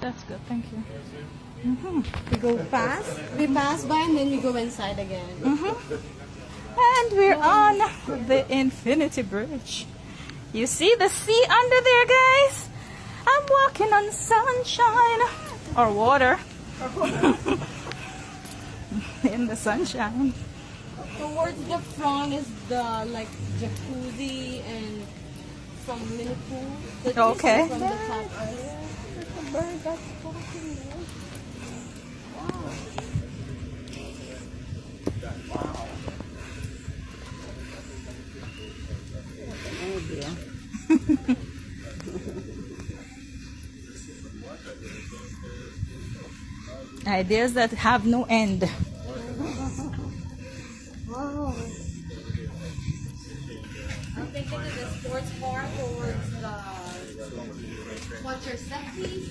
That's good. Thank you. We go past, we pass by, and then we go inside again. And we're on the Infinity Bridge. You see the sea under there, guys? I'm walking on sunshine or water. In the sunshine. Towards the front is the like jacuzzi and some mini pool. that you Okay. see from the top earlier. There's a bird that's walking there. Oh dear. Ideas that have no end. Wow. I'm thinking of the sports bar towards the watch your sexy.